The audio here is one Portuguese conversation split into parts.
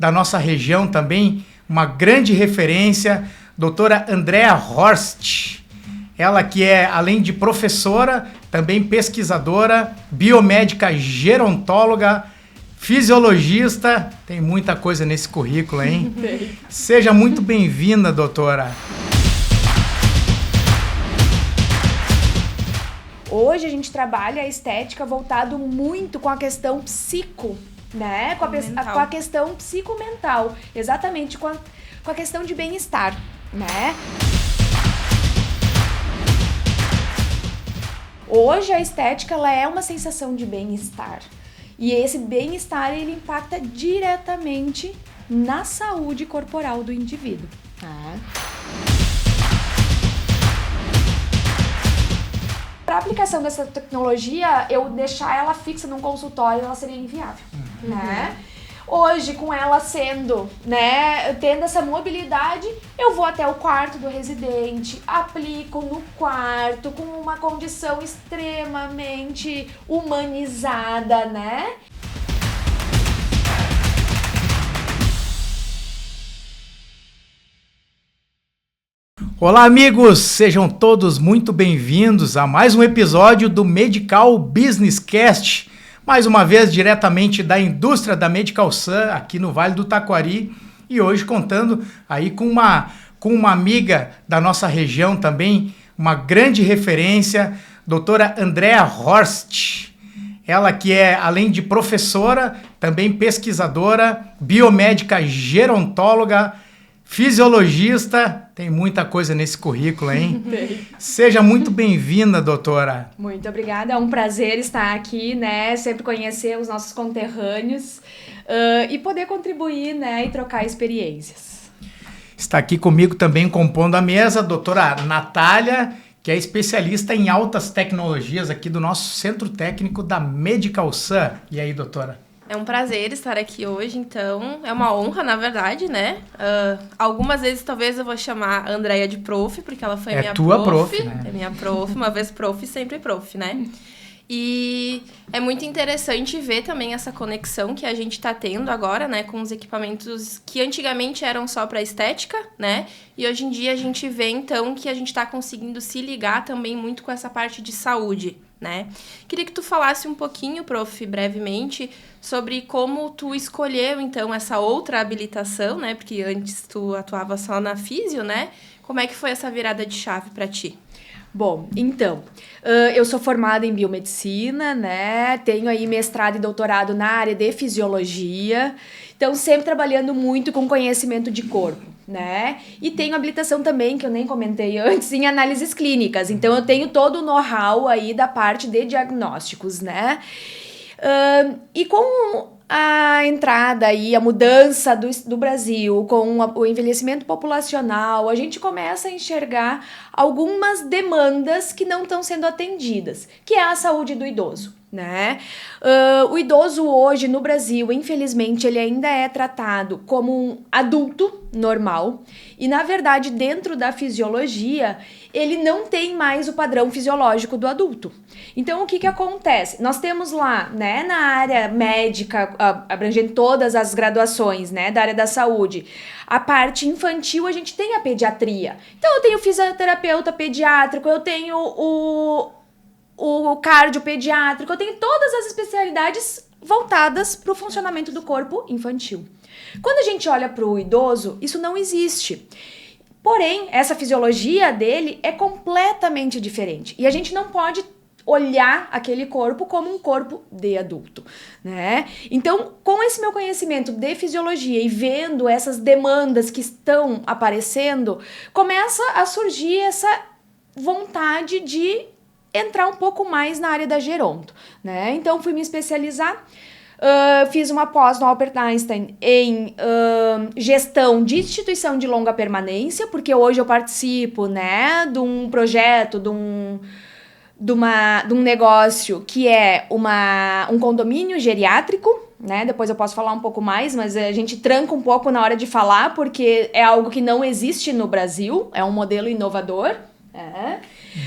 da nossa região também, uma grande referência, doutora Andrea Horst. Ela que é, além de professora, também pesquisadora, biomédica gerontóloga, fisiologista. Tem muita coisa nesse currículo, hein? Seja muito bem-vinda, doutora. Hoje a gente trabalha a estética voltado muito com a questão psico, né? Com a questão psicomental, exatamente com a questão de bem-estar, né? Hoje a estética ela é uma sensação de bem-estar. E esse bem-estar ele impacta diretamente na saúde corporal do indivíduo. Para a aplicação dessa tecnologia, eu deixar ela fixa num consultório, ela seria inviável, né? Hoje, com ela sendo, né, tendo essa mobilidade, eu vou até o quarto do residente, aplico no quarto com uma condição extremamente humanizada, né? Olá, amigos! Sejam todos muito bem-vindos a mais um episódio do Medical Business Cast. Mais uma vez, diretamente da indústria da Medical Sun, aqui no Vale do Taquari. E hoje contando aí com uma amiga da nossa região também, uma grande referência, doutora Andrea Horst. Ela que é, além de professora, também pesquisadora, biomédica gerontóloga, fisiologista. Tem muita coisa nesse currículo, hein? Seja muito bem-vinda, doutora. Muito obrigada, é um prazer estar aqui, né? Sempre conhecer os nossos conterrâneos e poder contribuir, né? E trocar experiências. Está aqui comigo também compondo a mesa a doutora Natália, que é especialista em altas tecnologias aqui do nosso Centro Técnico da Medical Sun. E aí, doutora? É um prazer estar aqui hoje, então, é uma honra, na verdade, né? Algumas vezes, talvez, eu vou chamar a Andrea de prof, porque ela foi minha prof, né? É minha prof, uma vez prof, sempre prof, né? E é muito interessante ver também essa conexão que a gente está tendo agora, né? Com os equipamentos que antigamente eram só para estética, né? E hoje em dia a gente vê, então, que a gente está conseguindo se ligar também muito com essa parte de saúde, né? Queria que tu falasse um pouquinho, prof, brevemente, sobre como tu escolheu, então, essa outra habilitação, né? Porque antes tu atuava só na físio, né? Como é que foi essa virada de chave para ti? Bom, então, eu sou formada em biomedicina, né? Tenho aí mestrado e doutorado na área de fisiologia. Então, sempre trabalhando muito com conhecimento de corpo, né? E tenho habilitação também, que eu nem comentei antes, em análises clínicas. Então, eu tenho todo o know-how aí da parte de diagnósticos, né? E com a entrada e a mudança do Brasil, com o envelhecimento populacional, a gente começa a enxergar algumas demandas que não estão sendo atendidas, que é a saúde do idoso, né? O idoso hoje no Brasil, infelizmente, ele ainda é tratado como um adulto normal e, na verdade, dentro da fisiologia, ele não tem mais o padrão fisiológico do adulto. Então, o que acontece? Nós temos lá, né, na área médica, abrangendo todas as graduações, né, da área da saúde, a parte infantil, a gente tem a pediatria. Então, eu tenho fisioterapeuta pediátrico, eu tenho o cardiopediátrico, eu tenho todas as especialidades voltadas para o funcionamento do corpo infantil. Quando a gente olha para o idoso, isso não existe. Porém, essa fisiologia dele é completamente diferente. E a gente não pode olhar aquele corpo como um corpo de adulto, né? Então, com esse meu conhecimento de fisiologia e vendo essas demandas que estão aparecendo, começa a surgir essa vontade de entrar um pouco mais na área da geronto, né? Então, fui me especializar. Fiz uma pós no Albert Einstein em gestão de instituição de longa permanência, porque hoje eu participo, né, de um projeto, de um negócio que é um condomínio geriátrico, né? Depois eu posso falar um pouco mais, mas a gente tranca um pouco na hora de falar, porque é algo que não existe no Brasil, é um modelo inovador.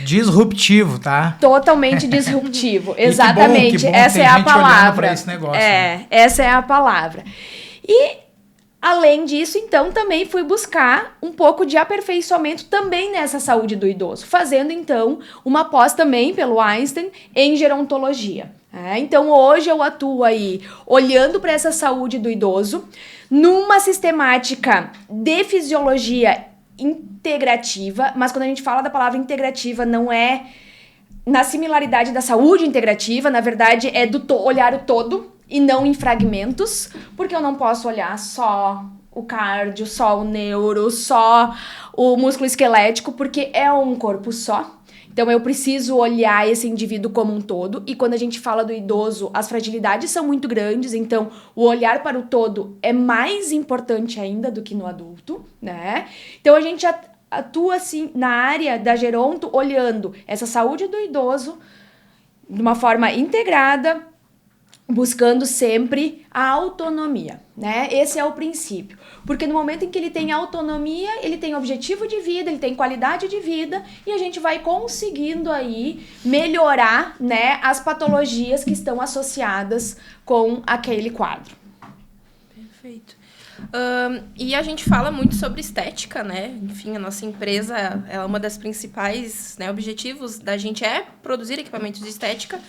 Disruptivo, tá? Totalmente disruptivo, exatamente. Que bom essa é a palavra. Pra esse negócio, né? Essa é a palavra. E além disso, então, também fui buscar um pouco de aperfeiçoamento também nessa saúde do idoso, fazendo, então, uma pós também pelo Einstein em gerontologia. Então, hoje eu atuo aí olhando para essa saúde do idoso numa sistemática de fisiologia integrativa, mas quando a gente fala da palavra integrativa, não é na similaridade da saúde integrativa, na verdade é do olhar o todo e não em fragmentos, porque eu não posso olhar só o cardio, só o neuro, só o músculo esquelético, porque é um corpo só. Então eu preciso olhar esse indivíduo como um todo, e quando a gente fala do idoso, as fragilidades são muito grandes, então o olhar para o todo é mais importante ainda do que no adulto, né? Então a gente atua assim na área da geronto, olhando essa saúde do idoso de uma forma integrada, buscando sempre a autonomia, né? Esse é o princípio. Porque no momento em que ele tem autonomia, ele tem objetivo de vida, ele tem qualidade de vida, e a gente vai conseguindo aí melhorar, né, as patologias que estão associadas com aquele quadro. Perfeito. E a gente fala muito sobre estética, né? Enfim, a nossa empresa, ela é uma das principais, né, objetivos da gente é produzir equipamentos de estética.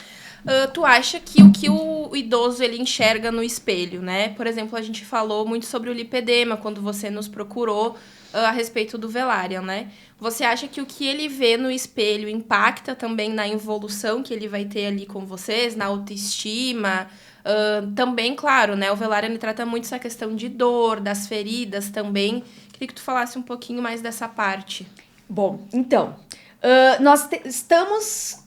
Tu acha que o que o idoso ele enxerga no espelho, né? Por exemplo, a gente falou muito sobre o lipedema quando você nos procurou a respeito do Velarian, né? Você acha que o que ele vê no espelho impacta também na evolução que ele vai ter ali com vocês, na autoestima? Também, claro, né? O Velarian ele trata muito essa questão de dor, das feridas também. Queria que tu falasse um pouquinho mais dessa parte. Bom, então, nós estamos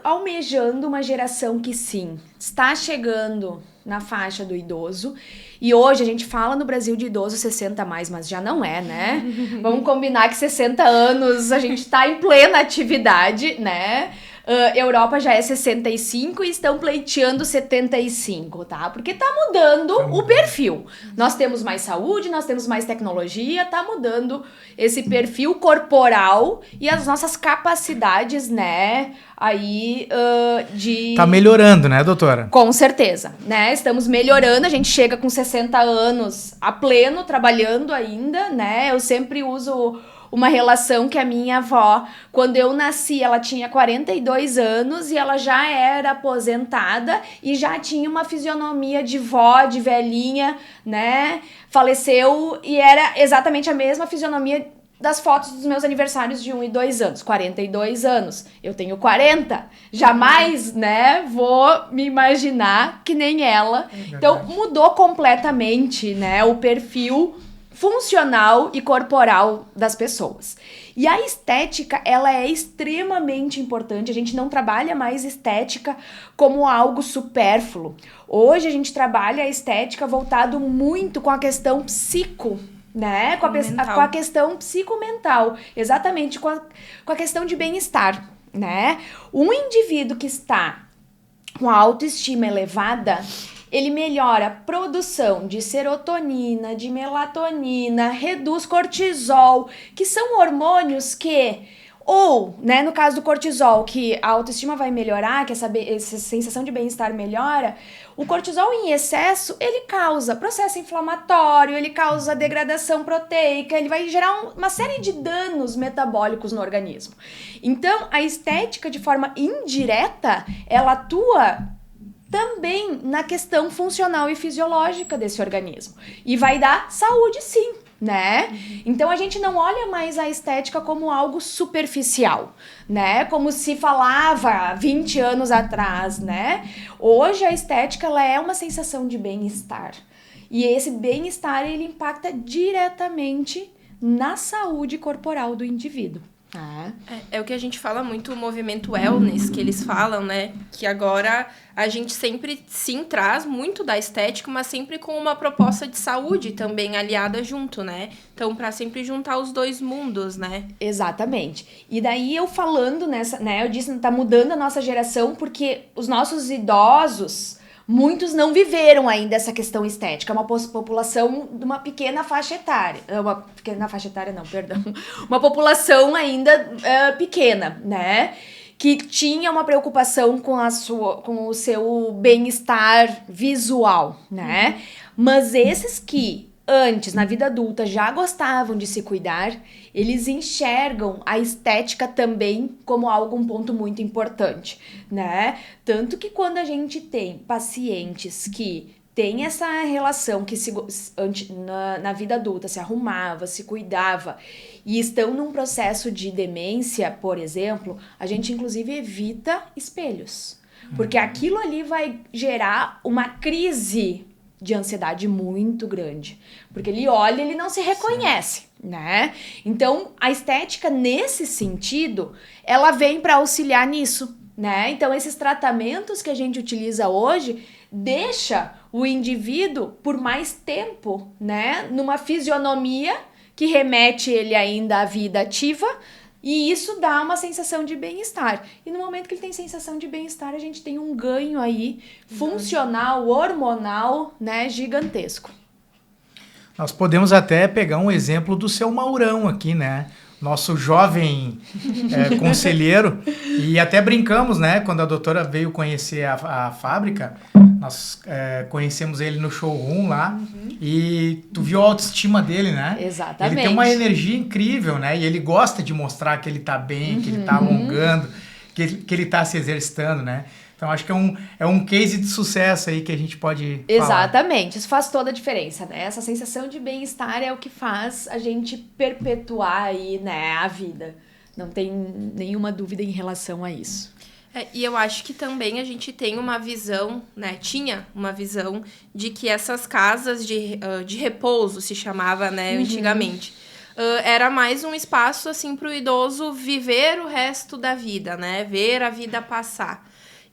almejando uma geração que sim, está chegando na faixa do idoso, e hoje a gente fala no Brasil de idoso 60 a mais, mas já não é, né? Vamos combinar que 60 anos a gente está em plena atividade, né? Europa já é 65 e estão pleiteando 75, tá? Porque tá mudando o perfil. Nós temos mais saúde, nós temos mais tecnologia, tá mudando esse perfil corporal e as nossas capacidades, né? Aí, Tá melhorando, né, doutora? Com certeza, né? Estamos melhorando, a gente chega com 60 anos a pleno, trabalhando ainda, né? Eu sempre uso uma relação que a minha avó, quando eu nasci, ela tinha 42 anos e ela já era aposentada e já tinha uma fisionomia de vó, de velhinha, né? Faleceu e era exatamente a mesma fisionomia das fotos dos meus aniversários de 1 e 2 anos, 42 anos. Eu tenho 40. Jamais, né, vou me imaginar que nem ela. Então, mudou completamente, né, o perfil funcional e corporal das pessoas. E a estética, ela é extremamente importante. A gente não trabalha mais estética como algo supérfluo. Hoje a gente trabalha a estética voltado muito com a questão né? Com a questão psicomental. Exatamente, com a questão de bem-estar, né? Um indivíduo que está com a autoestima elevada, ele melhora a produção de serotonina, de melatonina, reduz cortisol, que são hormônios que, ou, né, no caso do cortisol, que a autoestima vai melhorar, que essa sensação de bem-estar melhora, o cortisol em excesso, ele causa processo inflamatório, ele causa degradação proteica, ele vai gerar uma série de danos metabólicos no organismo. Então, a estética, de forma indireta, ela atua também na questão funcional e fisiológica desse organismo. E vai dar saúde, sim, né? Então, a gente não olha mais a estética como algo superficial, né? Como se falava 20 anos atrás, né? Hoje, a estética, ela é uma sensação de bem-estar. E esse bem-estar, ele impacta diretamente na saúde corporal do indivíduo. É o que a gente fala muito, o movimento wellness, que eles falam, né? Que agora a gente sempre, sim, traz muito da estética, mas sempre com uma proposta de saúde também aliada junto, né? Então, para sempre juntar os dois mundos, né? Exatamente. E daí eu falando nessa, né? Eu disse, tá mudando a nossa geração porque os nossos idosos, muitos não viveram ainda essa questão estética. É uma população de uma pequena faixa etária. Uma pequena faixa etária, não, perdão. Uma população ainda pequena, né? Que tinha uma preocupação com o seu bem-estar visual, né? Mas esses que antes, na vida adulta, já gostavam de se cuidar, eles enxergam a estética também como um ponto muito importante, né? Tanto que quando a gente tem pacientes que têm essa relação que na vida adulta se arrumava, se cuidava e estão num processo de demência, por exemplo, a gente inclusive evita espelhos. Porque aquilo ali vai gerar uma crise de ansiedade muito grande. Porque ele olha e ele não se reconhece, né? Então, a estética, nesse sentido, ela vem para auxiliar nisso, né? Então, esses tratamentos que a gente utiliza hoje deixa o indivíduo por mais tempo, né? Numa fisionomia que remete ele ainda à vida ativa, e isso dá uma sensação de bem-estar. E no momento que ele tem sensação de bem-estar, a gente tem um ganho aí funcional, hormonal, né, gigantesco. Nós podemos até pegar um exemplo do seu Maurão aqui, né? Nosso jovem conselheiro. E até brincamos, né? Quando a doutora veio conhecer a fábrica, nós conhecemos ele no showroom lá. E tu viu a autoestima dele, né? Exatamente. Ele tem uma energia incrível, né? E ele gosta de mostrar que ele tá bem, que ele tá alongando, que ele tá se exercitando, né? Então, acho que é um case de sucesso aí que a gente pode Exatamente. falar. Isso faz toda a diferença, né? Essa sensação de bem-estar é o que faz a gente perpetuar aí, né, a vida. Não tem nenhuma dúvida em relação a isso. E eu acho que também a gente tem uma visão, né? Tinha uma visão de que essas casas de repouso, se chamava, né, antigamente. Era mais um espaço, assim, para o idoso viver o resto da vida, né? Ver a vida passar.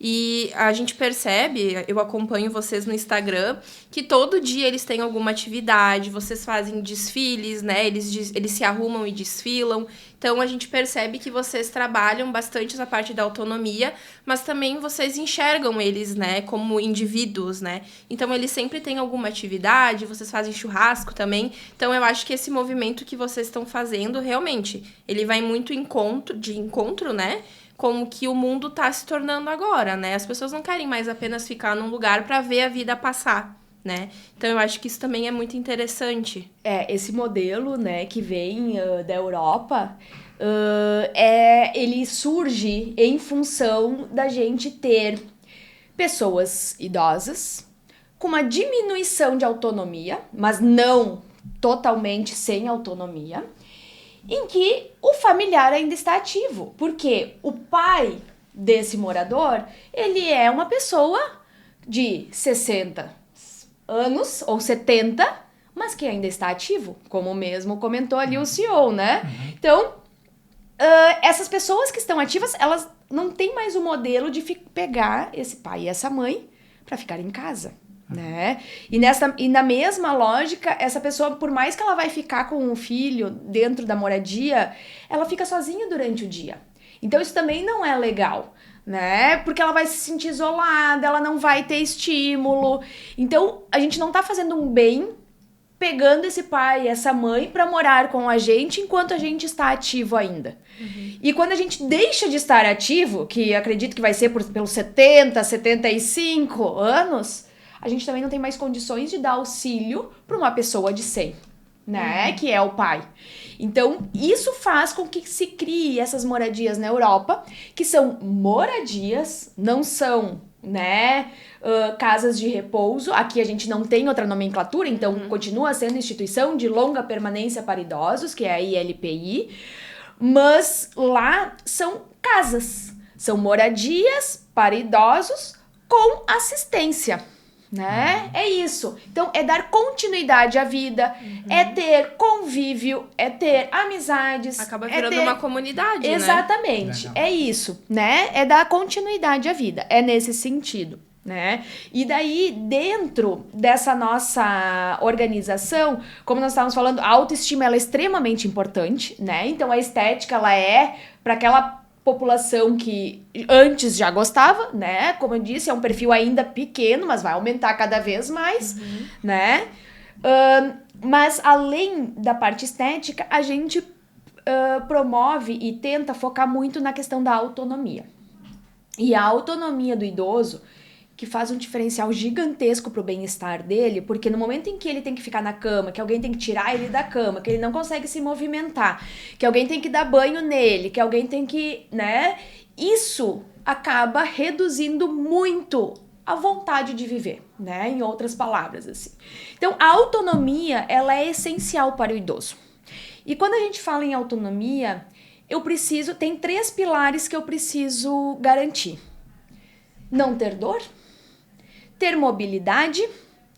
E a gente percebe, eu acompanho vocês no Instagram, que todo dia eles têm alguma atividade, vocês fazem desfiles, né? Eles se arrumam e desfilam. Então, a gente percebe que vocês trabalham bastante essa parte da autonomia, mas também vocês enxergam eles, né, como indivíduos, né? Então, eles sempre têm alguma atividade, vocês fazem churrasco também. Então, eu acho que esse movimento que vocês estão fazendo, realmente, ele vai muito de encontro, né? Como que o mundo tá se tornando agora, né? As pessoas não querem mais apenas ficar num lugar para ver a vida passar, né? Então, eu acho que isso também é muito interessante. Esse modelo, né, que vem da Europa, ele surge em função da gente ter pessoas idosas com uma diminuição de autonomia, mas não totalmente sem autonomia, em que o familiar ainda está ativo, porque o pai desse morador, ele é uma pessoa de 60 anos ou 70, mas que ainda está ativo, como mesmo comentou ali o CEO, né? Então, essas pessoas que estão ativas, elas não têm mais o modelo de pegar esse pai e essa mãe para ficar em casa. Né? E na mesma lógica, essa pessoa, por mais que ela vai ficar com o filho dentro da moradia, ela fica sozinha durante o dia. Então isso também não é legal, né? Porque ela vai se sentir isolada, ela não vai ter estímulo. Então a gente não tá fazendo um bem pegando esse pai e essa mãe para morar com a gente enquanto a gente está ativo ainda. E quando a gente deixa de estar ativo, que acredito que vai ser pelos 70, 75 anos, a gente também não tem mais condições de dar auxílio para uma pessoa de 100, né? Que é o pai. Então, isso faz com que se crie essas moradias na Europa, que são moradias, não são, né, casas de repouso. Aqui a gente não tem outra nomenclatura, então continua sendo instituição de longa permanência para idosos, que é a ILPI, mas lá são casas, são moradias para idosos com assistência. Né? É isso. Então, é dar continuidade à vida, é ter convívio, é ter amizades. Acaba virando uma comunidade, Exatamente. Né? É isso, né? É dar continuidade à vida. É nesse sentido, né? E daí, dentro dessa nossa organização, como nós estávamos falando, a autoestima ela é extremamente importante, né? Então, a estética, ela é para aquela população que antes já gostava, né? Como eu disse, é um perfil ainda pequeno, mas vai aumentar cada vez mais, né? Mas além da parte estética, a gente promove e tenta focar muito na questão da autonomia. E a autonomia do idoso, que faz um diferencial gigantesco pro bem-estar dele, porque no momento em que ele tem que ficar na cama, que alguém tem que tirar ele da cama, que ele não consegue se movimentar, que alguém tem que dar banho nele, que alguém tem que, né? Isso acaba reduzindo muito a vontade de viver, né? Em outras palavras, assim. Então, a autonomia, ela é essencial para o idoso. E quando a gente fala em autonomia, tem 3 pilares que eu preciso garantir. Não ter dor, ter mobilidade,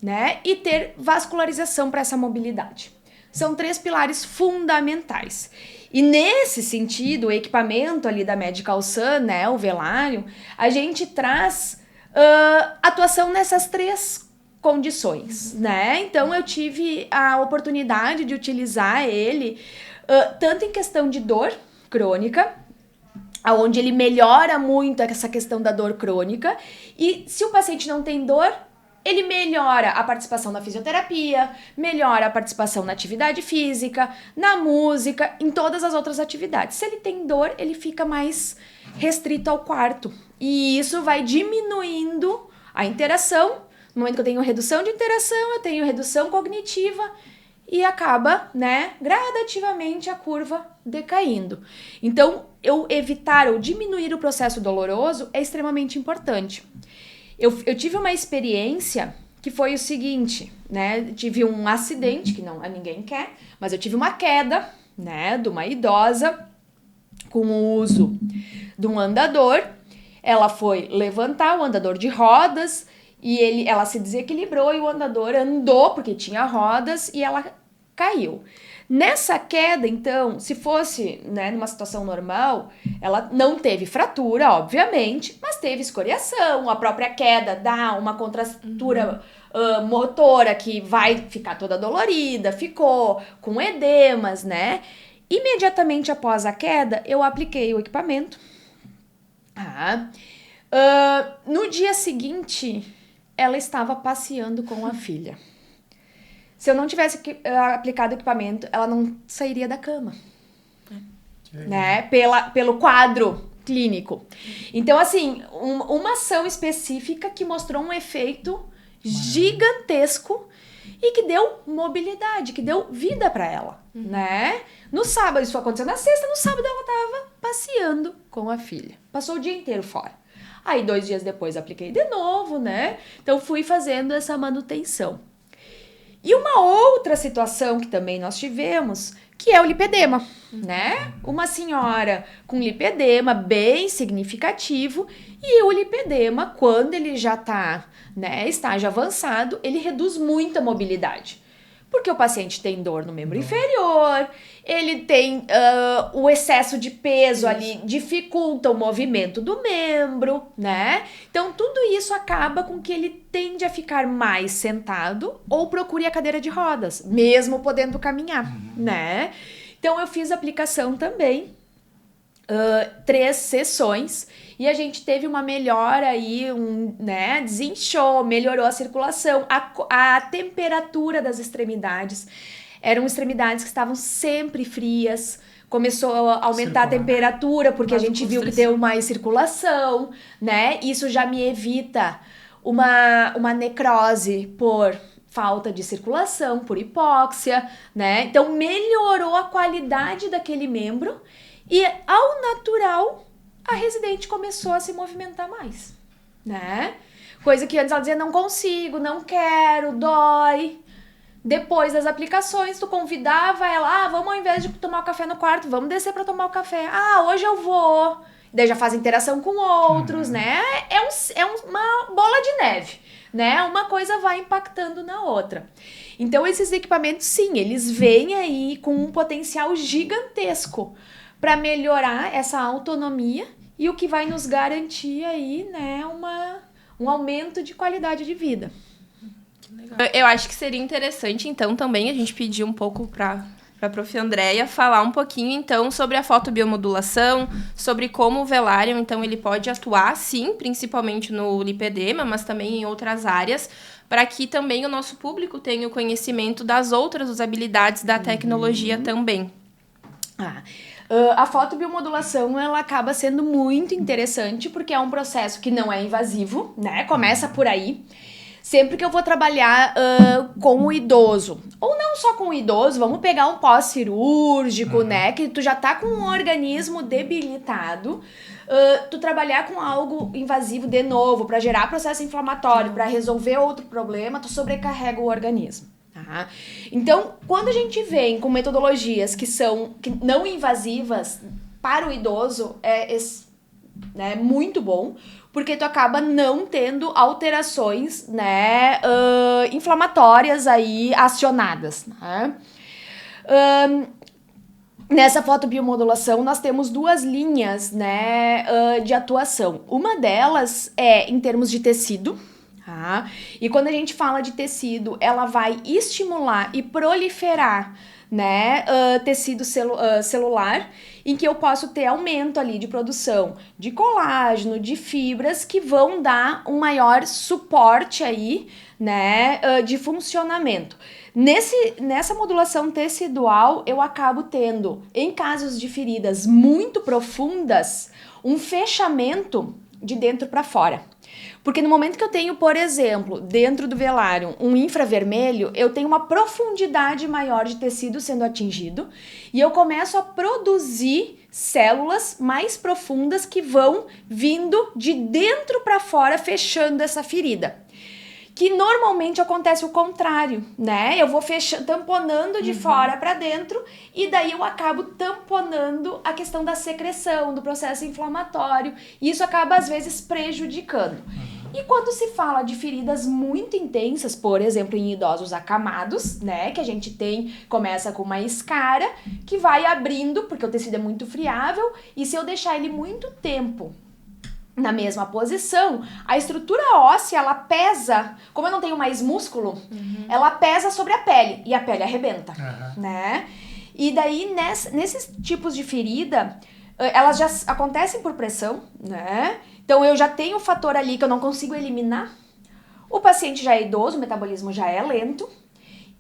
né? E ter vascularização para essa mobilidade. São 3 pilares fundamentais. E nesse sentido, o equipamento ali da Medical Sun, né? O velário, a gente traz atuação nessas 3 condições, né? Então, eu tive a oportunidade de utilizar ele tanto em questão de dor crônica, onde ele melhora muito essa questão da dor crônica, e se o paciente não tem dor, ele melhora a participação na fisioterapia, melhora a participação na atividade física, na música, em todas as outras atividades. Se ele tem dor, ele fica mais restrito ao quarto, e isso vai diminuindo a interação. No momento que eu tenho redução de interação, eu tenho redução cognitiva e acaba, né, gradativamente a curva decaindo. Então, eu evitar ou diminuir o processo doloroso é extremamente importante. Eu tive uma experiência que foi o seguinte, né, tive um acidente, que não ninguém quer, mas eu tive uma queda, né, de uma idosa com o uso de um andador. Ela foi levantar o andador de rodas, e ela se desequilibrou e o andador andou, porque tinha rodas, e ela caiu. Nessa queda, então, se fosse, né, numa situação normal, ela não teve fratura, obviamente, mas teve escoriação, a própria queda dá uma contratura motora que vai ficar toda dolorida, ficou com edemas, né? Imediatamente após a queda, eu apliquei o equipamento. No dia seguinte, ela estava passeando com a filha. Se eu não tivesse aplicado o equipamento, ela não sairia da cama, né? Pelo quadro clínico. Então, assim, uma ação específica que mostrou um efeito gigantesco e que deu mobilidade, que deu vida para ela, né? No sábado, isso aconteceu na sexta, no sábado ela estava passeando com a filha. Passou o dia inteiro fora. Aí, 2 dias depois, apliquei de novo, né? Então, fui fazendo essa manutenção. E uma outra situação que também nós tivemos, que é o lipedema, né? Uma senhora com lipedema bem significativo, e o lipedema, quando ele já está, né, estágio avançado, ele reduz muito a mobilidade. Porque o paciente tem dor no membro inferior, ele tem o excesso de peso ali, dificulta o movimento do membro, né? Então, tudo isso acaba com que ele tende a ficar mais sentado ou procure a cadeira de rodas, mesmo podendo caminhar, né? Então, eu fiz aplicação também, 3 sessões, e a gente teve uma melhora aí, né, desinchou, melhorou a circulação, a temperatura das extremidades. Eram extremidades que estavam sempre frias, começou a aumentar a temperatura, porque a gente viu que deu mais circulação, né? Isso já me evita uma necrose por falta de circulação, por hipóxia, né? Então, melhorou a qualidade daquele membro e, ao natural, a residente começou a se movimentar mais, né? Coisa que antes ela dizia, não consigo, não quero, dói. Depois das aplicações, tu convidava ela, vamos ao invés de tomar o café no quarto, vamos descer para tomar o café. Hoje eu vou. Daí já faz interação com outros, né? É uma bola de neve, né? Uma coisa vai impactando na outra. Então, esses equipamentos, sim, eles vêm aí com um potencial gigantesco para melhorar essa autonomia e o que vai nos garantir aí, né, um aumento de qualidade de vida. Eu acho que seria interessante, então, também a gente pedir um pouco para a Prof. Andréia falar um pouquinho, então, sobre a fotobiomodulação, sobre como o Velarium, então, ele pode atuar, sim, principalmente no lipedema, mas também em outras áreas, para que também o nosso público tenha o conhecimento das outras usabilidades da tecnologia também. A fotobiomodulação, ela acaba sendo muito interessante porque é um processo que não é invasivo, né? Começa por aí. Sempre que eu vou trabalhar com o idoso, ou não só com o idoso, vamos pegar um pós-cirúrgico, né? Que tu já tá com um organismo debilitado, tu trabalhar com algo invasivo de novo, para gerar processo inflamatório, para resolver outro problema, tu sobrecarrega o organismo. Tá? Então, quando a gente vem com metodologias que não invasivas para o idoso, né, muito bom, porque tu acaba não tendo alterações, né, inflamatórias aí acionadas. Né? Nessa fotobiomodulação, nós temos 2 linhas, né, de atuação. Uma delas é em termos de tecido, tá? E quando a gente fala de tecido, ela vai estimular e proliferar, né, tecido celular, em que eu posso ter aumento ali de produção de colágeno, de fibras, que vão dar um maior suporte aí, né, de funcionamento. Nessa modulação tecidual, eu acabo tendo, em casos de feridas muito profundas, um fechamento de dentro para fora. Porque no momento que eu tenho, por exemplo, dentro do velário, um infravermelho, eu tenho uma profundidade maior de tecido sendo atingido e eu começo a produzir células mais profundas que vão vindo de dentro para fora, fechando essa ferida. Que normalmente acontece o contrário, né? Eu vou tamponando de fora para dentro e daí eu acabo tamponando a questão da secreção, do processo inflamatório, e isso acaba às vezes prejudicando. E quando se fala de feridas muito intensas, por exemplo, em idosos acamados, né, que a gente começa com uma escara que vai abrindo, porque o tecido é muito friável, e se eu deixar ele muito tempo na mesma posição, a estrutura óssea, ela pesa, como eu não tenho mais músculo, ela pesa sobre a pele, e a pele arrebenta, né? E daí, nesses tipos de ferida, elas já acontecem por pressão, né? Então, eu já tenho um fator ali que eu não consigo eliminar, o paciente já é idoso, o metabolismo já é lento,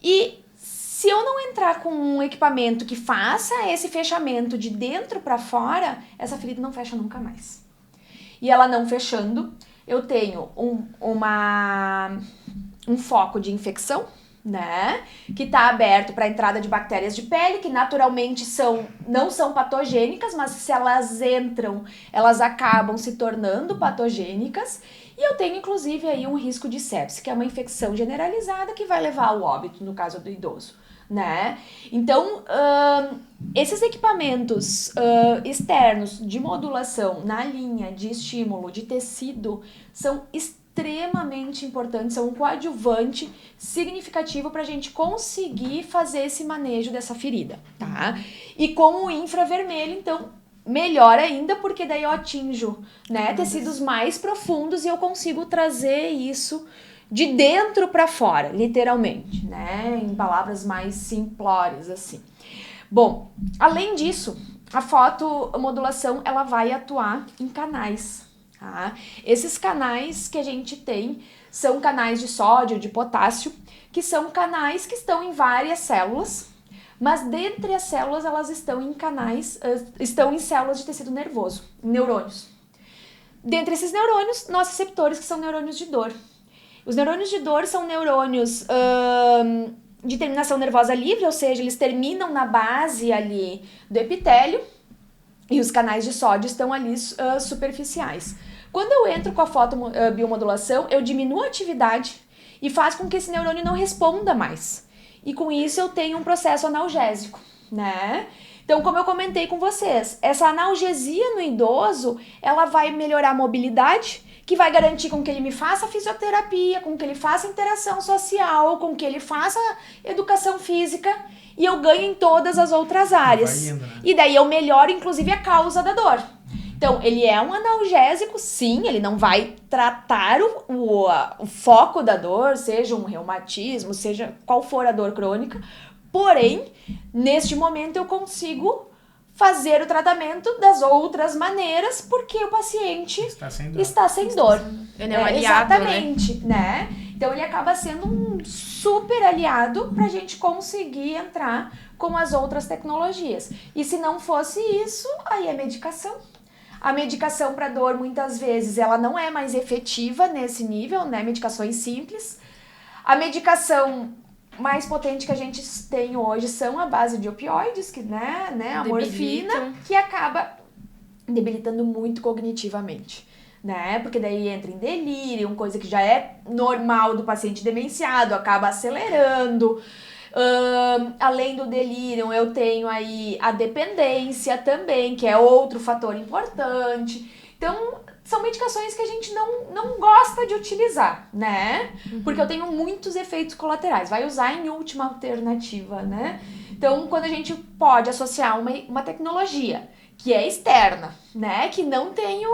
e se eu não entrar com um equipamento que faça esse fechamento de dentro para fora, essa ferida não fecha nunca mais. E ela não fechando, eu tenho um foco de infecção, né? Que tá aberto para a entrada de bactérias de pele, que naturalmente não são patogênicas, mas se elas entram, elas acabam se tornando patogênicas. E eu tenho, inclusive, aí um risco de sepse, que é uma infecção generalizada que vai levar ao óbito, no caso do idoso. Né? Então, esses equipamentos externos de modulação na linha de estímulo de tecido são extremamente importantes, são um coadjuvante significativo para a gente conseguir fazer esse manejo dessa ferida, tá? E com o infravermelho, então, melhor ainda, porque daí eu atinjo, né, tecidos mais profundos e eu consigo trazer isso de dentro para fora, literalmente, né? Em palavras mais simplórias, assim. Bom, além disso, a fotomodulação, ela vai atuar em canais, tá? Esses canais que a gente tem são canais de sódio, de potássio, que são canais que estão em várias células, mas dentre as células, elas estão em células de tecido nervoso, neurônios. Dentre esses neurônios, nós receptores, que são neurônios de dor. Os neurônios de dor são neurônios de terminação nervosa livre, ou seja, eles terminam na base ali do epitélio e os canais de sódio estão ali superficiais. Quando eu entro com a fotobiomodulação, eu diminuo a atividade e faz com que esse neurônio não responda mais. E com isso eu tenho um processo analgésico, né? Então, como eu comentei com vocês, essa analgesia no idoso, ela vai melhorar a mobilidade, que vai garantir com que ele me faça fisioterapia, com que ele faça interação social, com que ele faça educação física, e eu ganho em todas as outras áreas. Indo, né? E daí eu melhoro, inclusive, a causa da dor. Então, ele é um analgésico, sim, ele não vai tratar o foco da dor, seja um reumatismo, seja qual for a dor crônica, porém, neste momento eu consigo fazer o tratamento das outras maneiras, porque o paciente está sem dor. Ele é um aliado, exatamente, né? Então, ele acaba sendo um super aliado para a gente conseguir entrar com as outras tecnologias. E se não fosse isso, aí é medicação. A medicação para dor, muitas vezes, ela não é mais efetiva nesse nível, né? Medicações simples. A medicação mais potente que a gente tem hoje são a base de opioides, que, né? A morfina, que acaba debilitando muito cognitivamente, né? Porque daí entra em delírio, coisa que já é normal do paciente demenciado, acaba acelerando. Além do delírio, eu tenho aí a dependência também, que é outro fator importante. Então, são medicações que a gente não gosta de utilizar, né? Porque eu tenho muitos efeitos colaterais. Vai usar em última alternativa, né? Então, quando a gente pode associar uma tecnologia que é externa, né? Que não tenho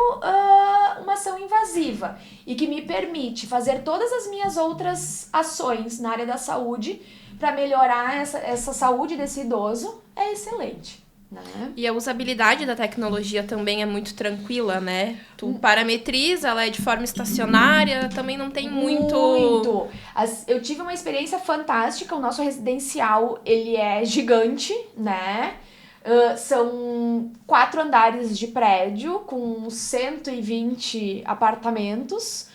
uma ação invasiva e que me permite fazer todas as minhas outras ações na área da saúde para melhorar essa saúde desse idoso, é excelente. Né? E a usabilidade da tecnologia também é muito tranquila, né? Tu parametriza, ela é de forma estacionária, também não tem muito... Eu tive uma experiência fantástica, o nosso residencial, ele é gigante, né? São 4 andares de prédio, com 120 apartamentos.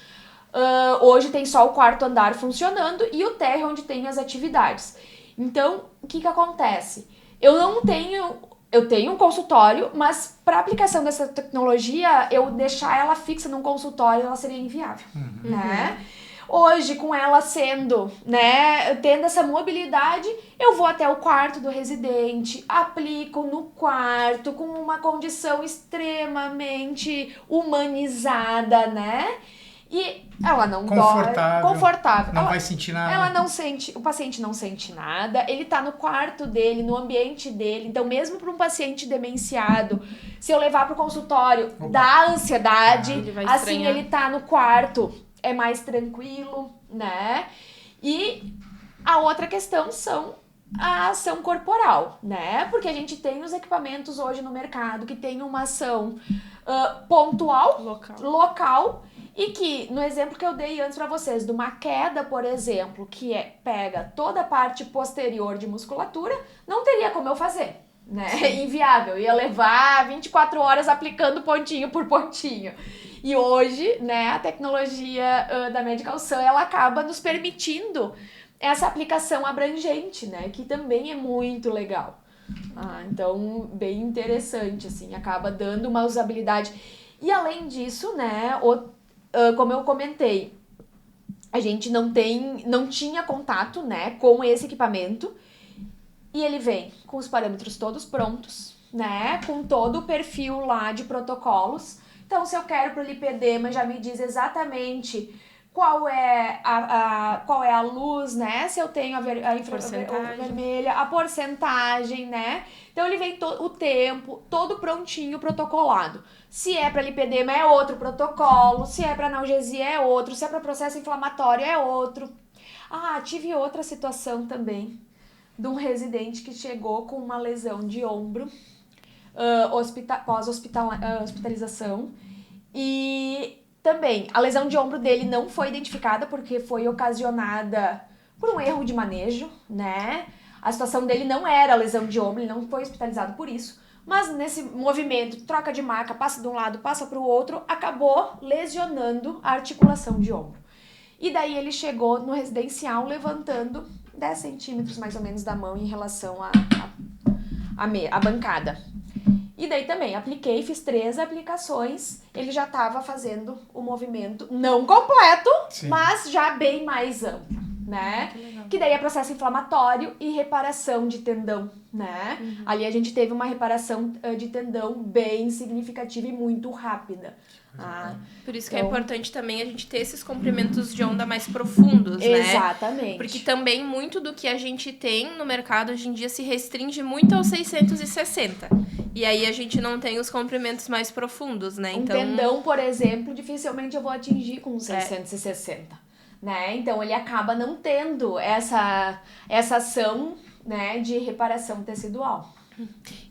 Hoje tem só o 4º andar funcionando e o térreo onde tem as atividades. Então, o que acontece? Eu tenho um consultório, mas para aplicação dessa tecnologia, eu deixar ela fixa num consultório, ela seria inviável, né? Hoje, com ela sendo, né, tendo essa mobilidade, eu vou até o quarto do residente, aplico no quarto, com uma condição extremamente humanizada, né? E ela não dói, confortável. Não vai sentir nada. Ela não sente, o paciente não sente nada, ele tá no quarto dele, no ambiente dele. Então, mesmo para um paciente demenciado, se eu levar pro consultório, dá ansiedade, assim ele tá no quarto, é mais tranquilo, né? E a outra questão são a ação corporal, né? Porque a gente tem os equipamentos hoje no mercado que tem uma ação pontual, local. E que, no exemplo que eu dei antes para vocês, de uma queda, por exemplo, que pega toda a parte posterior de musculatura, não teria como eu fazer, né? Inviável, ia levar 24 horas aplicando pontinho por pontinho. E hoje, né, a tecnologia da Medical Sun, ela acaba nos permitindo essa aplicação abrangente, né? Que também é muito legal. Então, bem interessante, assim, acaba dando uma usabilidade. E além disso, né, como eu comentei, a gente não tinha contato, né, com esse equipamento e ele vem com os parâmetros todos prontos, né, com todo o perfil lá de protocolos. Então, se eu quero pro lipedema, já me diz exatamente qual é a luz, né, se eu tenho a vermelha, a porcentagem, né. Então, ele vem o tempo, todo prontinho, protocolado. Se é para lipedema, é outro protocolo. Se é para analgesia, é outro. Se é para processo inflamatório, é outro. Tive outra situação também de um residente que chegou com uma lesão de ombro pós-hospitalização. E também, a lesão de ombro dele não foi identificada porque foi ocasionada por um erro de manejo, né? A situação dele não era lesão de ombro, ele não foi hospitalizado por isso. Mas nesse movimento, troca de maca, passa de um lado, passa para o outro, acabou lesionando a articulação de ombro. E daí ele chegou no residencial levantando 10 centímetros mais ou menos da mão em relação à bancada. E daí também apliquei, fiz 3 aplicações, ele já estava fazendo o movimento não completo, sim, mas já bem mais amplo, né? Que daí é processo inflamatório e reparação de tendão, né? Ali a gente teve uma reparação de tendão bem significativa e muito rápida. Por isso que é importante também a gente ter esses comprimentos de onda mais profundos, né? Exatamente. Porque também muito do que a gente tem no mercado hoje em dia se restringe muito aos 660. E aí a gente não tem os comprimentos mais profundos, né? Então, tendão, por exemplo, dificilmente eu vou atingir com 660, né? Então ele acaba não tendo essa ação, né, de reparação tecidual.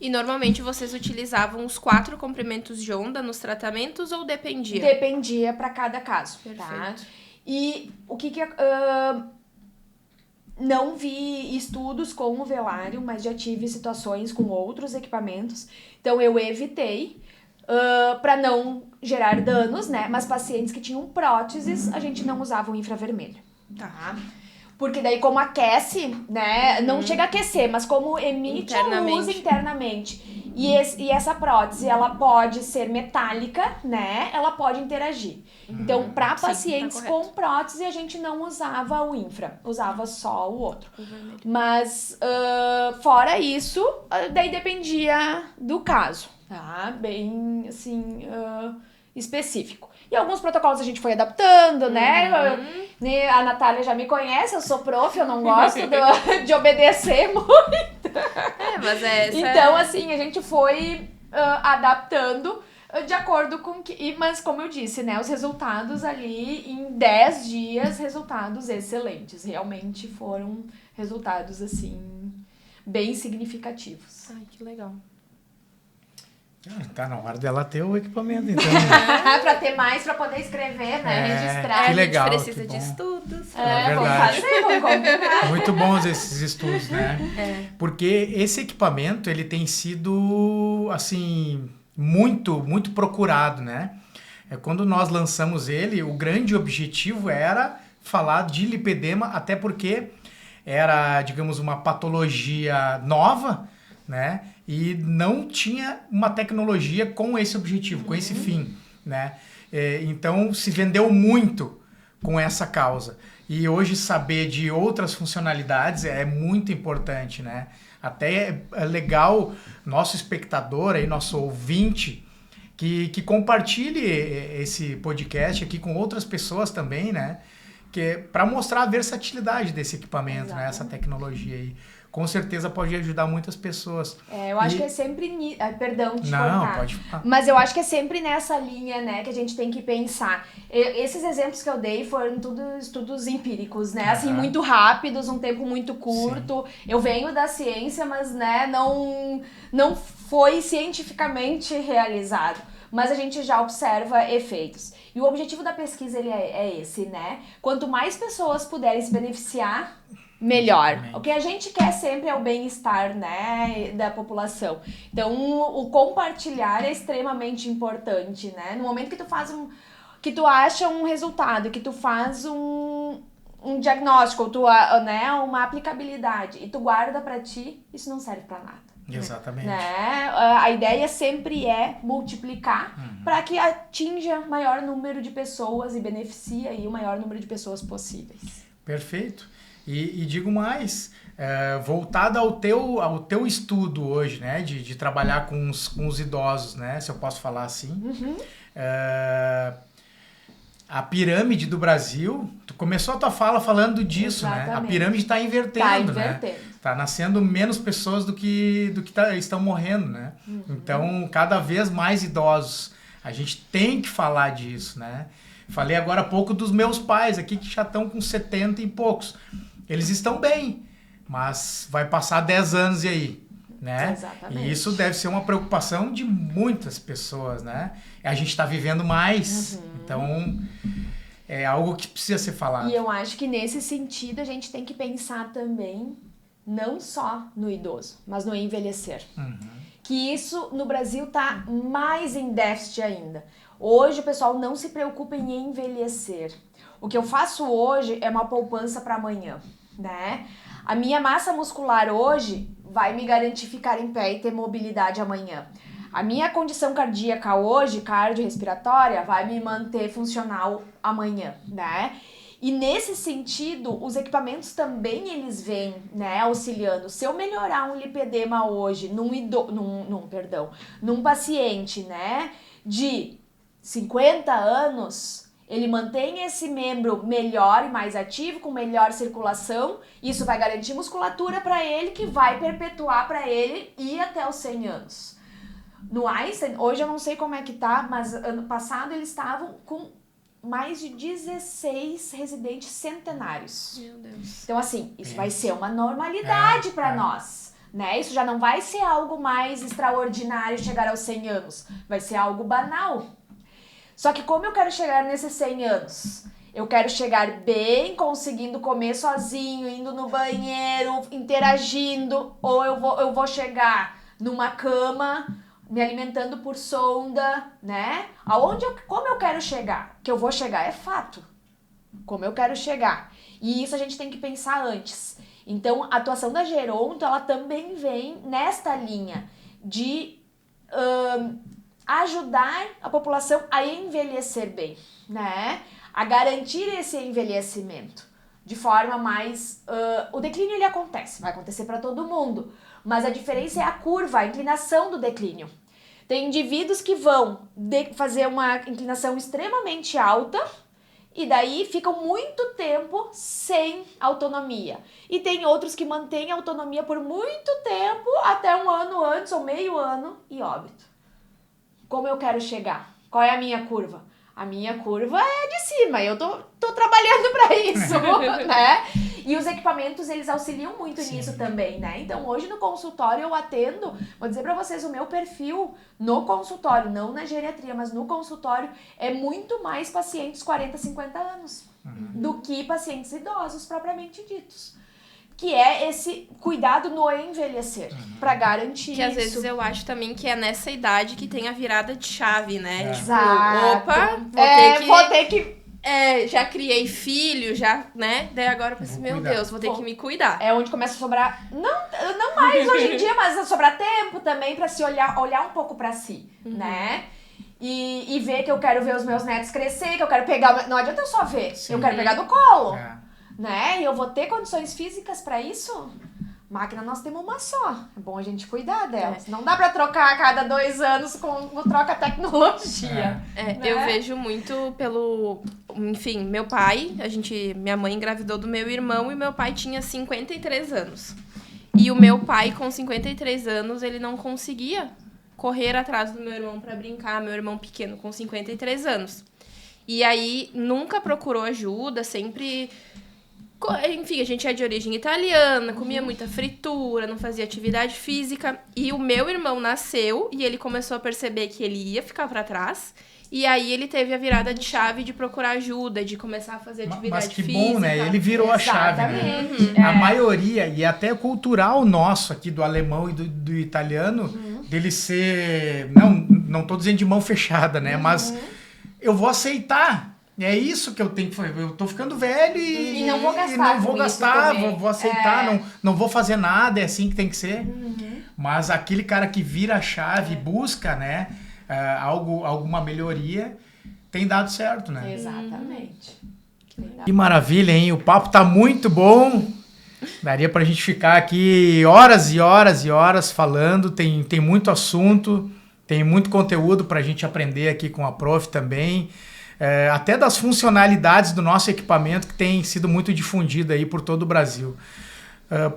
E normalmente vocês utilizavam os 4 comprimentos de onda nos tratamentos ou dependia? Dependia para cada caso, tá? E o que não vi estudos com o velário, mas já tive situações com outros equipamentos. Então, eu evitei para não gerar danos, né? Mas pacientes que tinham próteses, a gente não usava o infravermelho. Tá? Porque daí, como aquece, né? Não chega a aquecer, mas como emite a luz internamente. E essa prótese, ela pode ser metálica, né? Ela pode interagir. Então, para pacientes com prótese, a gente não usava o infra. Usava só o outro. Mas, fora isso, daí dependia do caso. Tá? Bem, assim, específico. E alguns protocolos a gente foi adaptando, né? A Natália já me conhece, eu sou prof, eu não gosto de obedecer muito. Mas então, assim, a gente foi adaptando de acordo com que... Mas, como eu disse, né? Os resultados ali, em 10 dias, resultados excelentes. Realmente foram resultados, assim, bem significativos. Ai, que legal. Tá na hora dela ter o equipamento, então. Pra ter mais, pra poder escrever, né? Registrar. Que legal, a gente precisa de estudos. Vamos fazer, vamos combinar. Muito bons esses estudos, né? Porque esse equipamento, ele tem sido, assim, muito, muito procurado, né? Quando nós lançamos ele, o grande objetivo era falar de lipedema, até porque era, digamos, uma patologia nova, né? E não tinha uma tecnologia com esse objetivo, com esse fim, né? Então, se vendeu muito com essa causa. E hoje saber de outras funcionalidades é muito importante, né? Até é legal nosso espectador, aí, nosso ouvinte, que compartilhe esse podcast aqui com outras pessoas também, né? Para mostrar a versatilidade desse equipamento, né? Essa tecnologia aí. Com certeza pode ajudar muitas pessoas. Eu acho que é sempre... Perdão te Não, cortar. pode falar. Mas eu acho que é sempre nessa linha, né, que a gente tem que pensar. Esses exemplos que eu dei foram tudo estudos empíricos, né? Assim, muito rápidos, um tempo muito curto. Sim. Eu venho da ciência, mas, né, não foi cientificamente realizado. Mas a gente já observa efeitos. E o objetivo da pesquisa ele é esse, né? Quanto mais pessoas puderem se beneficiar, melhor. Exatamente. O que a gente quer sempre é o bem-estar, né, da população. Então, o compartilhar é extremamente importante, né? No momento que tu faz que tu acha um resultado, que tu faz um diagnóstico, né, uma aplicabilidade e tu guarda pra ti, isso não serve pra nada. Exatamente. Né? A ideia sempre é multiplicar para que atinja maior número de pessoas e beneficie aí o maior número de pessoas possíveis. Perfeito. E digo mais, voltado ao teu estudo hoje, né, de trabalhar com os idosos, né, se eu posso falar assim, a pirâmide do Brasil, tu começou a tua fala falando disso, exatamente, né, a pirâmide está invertendo, né, tá nascendo menos pessoas do que estão morrendo, né, então cada vez mais idosos, a gente tem que falar disso, né. Falei agora há pouco dos meus pais aqui que já estão com 70 e poucos. Eles estão bem, mas vai passar 10 anos e aí, né? Exatamente. E isso deve ser uma preocupação de muitas pessoas, né? A gente está vivendo mais, então é algo que precisa ser falado. E eu acho que nesse sentido a gente tem que pensar também não só no idoso, mas no envelhecer. Que isso no Brasil tá mais em déficit ainda. Hoje o pessoal não se preocupa em envelhecer. O que eu faço hoje é uma poupança para amanhã, né? A minha massa muscular hoje vai me garantir ficar em pé e ter mobilidade amanhã. A minha condição cardíaca hoje, cardiorrespiratória, vai me manter funcional amanhã, né? E nesse sentido, os equipamentos também eles vêm, né, auxiliando. Se eu melhorar um lipedema hoje num paciente, né, de 50 anos, ele mantém esse membro melhor e mais ativo, com melhor circulação. Isso vai garantir musculatura para ele, que vai perpetuar para ele ir até os 100 anos. No Einstein, hoje eu não sei como é que tá, mas ano passado eles estavam com mais de 16 residentes centenários. Meu Deus. Então, assim, isso vai ser uma normalidade para nós. Né? Isso já não vai ser algo mais extraordinário chegar aos 100 anos. Vai ser algo banal. Só que como eu quero chegar nesses 100 anos? Eu quero chegar bem, conseguindo comer sozinho, indo no banheiro, interagindo, ou eu vou chegar numa cama, me alimentando por sonda, né? Como eu quero chegar? Que eu vou chegar é fato. Como eu quero chegar. E isso a gente tem que pensar antes. Então, a atuação da Geronto, ela também vem nesta linha de ajudar a população a envelhecer bem, né? A garantir esse envelhecimento de forma mais... o declínio, ele acontece, vai acontecer para todo mundo, mas a diferença é a curva, a inclinação do declínio. Tem indivíduos que vão fazer uma inclinação extremamente alta e daí ficam muito tempo sem autonomia. E tem outros que mantêm a autonomia por muito tempo, até um ano antes ou meio ano, e óbito. Como eu quero chegar? Qual é a minha curva? A minha curva é de cima, eu tô trabalhando para isso, né? E os equipamentos, eles auxiliam muito nisso também, né? Então, hoje no consultório eu atendo, vou dizer para vocês, o meu perfil no consultório, não na geriatria, mas no consultório, é muito mais pacientes 40, 50 anos do que pacientes idosos, propriamente ditos. Que é esse cuidado no envelhecer, pra garantir que às vezes eu acho também que é nessa idade que tem a virada de chave, né? Tipo, exato. Opa, vou ter que... já criei filho, já, né? Daí agora eu pensei, meu Deus, vou ter que me cuidar. É onde começa a sobrar, não mais hoje em dia, mas a sobrar tempo também pra se olhar um pouco pra si, né? E ver que eu quero ver os meus netos crescer, que eu quero pegar... Não adianta eu só ver, eu quero pegar do colo. Né? E eu vou ter condições físicas pra isso? Máquina nós temos uma só. É bom a gente cuidar delas. Não dá pra trocar a cada 2 anos com troca tecnologia. Né? Eu vejo muito pelo... Enfim, meu pai, minha mãe engravidou do meu irmão e meu pai tinha 53 anos. E o meu pai, com 53 anos, ele não conseguia correr atrás do meu irmão pra brincar. Meu irmão pequeno, com 53 anos. E aí, nunca procurou ajuda, sempre... Enfim, a gente é de origem italiana, comia muita fritura, não fazia atividade física. E o meu irmão nasceu e ele começou a perceber que ele ia ficar pra trás. E aí ele teve a virada de chave de procurar ajuda, de começar a fazer atividade física. Mas que bom, né? Ele virou a chave, né? A maioria, e até cultural nosso aqui, do alemão e do italiano, dele ser... Não tô dizendo de mão fechada, né? Mas eu vou aceitar. É isso que eu tenho que fazer. Eu tô ficando velho e não vou gastar. Vou aceitar, não vou fazer nada, é assim que tem que ser. Mas aquele cara que vira a chave, busca, né, alguma melhoria, tem dado certo, né? Exatamente. Que maravilha, hein? O papo tá muito bom. Daria pra gente ficar aqui horas e horas e horas falando. Tem muito assunto, tem muito conteúdo pra gente aprender aqui com a Prof também. Até das funcionalidades do nosso equipamento que tem sido muito difundido aí por todo o Brasil.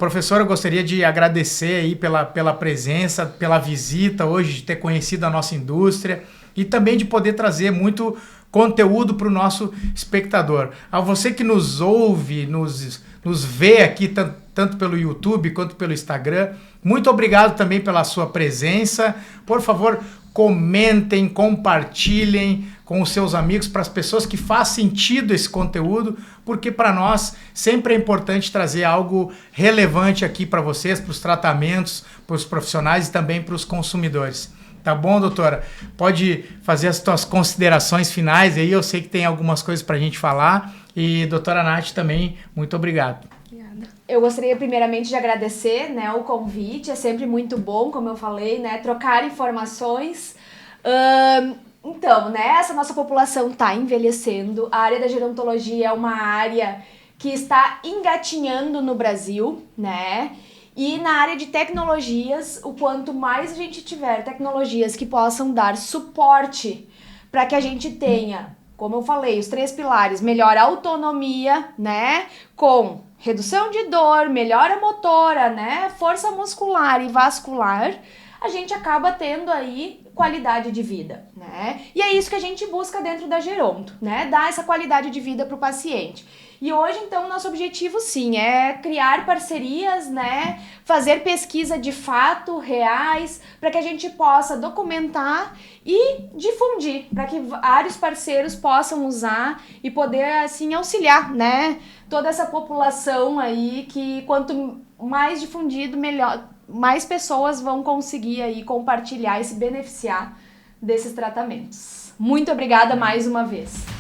Professora, eu gostaria de agradecer aí pela presença, pela visita hoje, de ter conhecido a nossa indústria e também de poder trazer muito conteúdo para o nosso espectador. A você que nos ouve, nos vê aqui, tanto pelo YouTube quanto pelo Instagram, muito obrigado também pela sua presença. Por favor, comentem, compartilhem com os seus amigos, para as pessoas que faz sentido esse conteúdo, porque para nós sempre é importante trazer algo relevante aqui para vocês, para os tratamentos, para os profissionais e também para os consumidores. Tá bom, doutora? Pode fazer as suas considerações finais aí, eu sei que tem algumas coisas para a gente falar. E doutora Nath também, muito obrigado. Eu gostaria primeiramente de agradecer, né, o convite, é sempre muito bom, como eu falei, né, trocar informações. Então, né, essa nossa população está envelhecendo, a área da gerontologia é uma área que está engatinhando no Brasil, né, e na área de tecnologias, o quanto mais a gente tiver tecnologias que possam dar suporte para que a gente tenha, como eu falei, os 3 pilares, melhor autonomia, né, com redução de dor, melhora motora, né, força muscular e vascular, a gente acaba tendo aí qualidade de vida, né? E é isso que a gente busca dentro da Geronto, né? Dar essa qualidade de vida para o paciente. E hoje, então, nosso objetivo, sim, é criar parcerias, né? Fazer pesquisa de fato, reais, para que a gente possa documentar e difundir, para que vários parceiros possam usar e poder, assim, auxiliar, né? Toda essa população aí, que quanto mais difundido, melhor, mais pessoas vão conseguir aí compartilhar e se beneficiar desses tratamentos. Muito obrigada mais uma vez.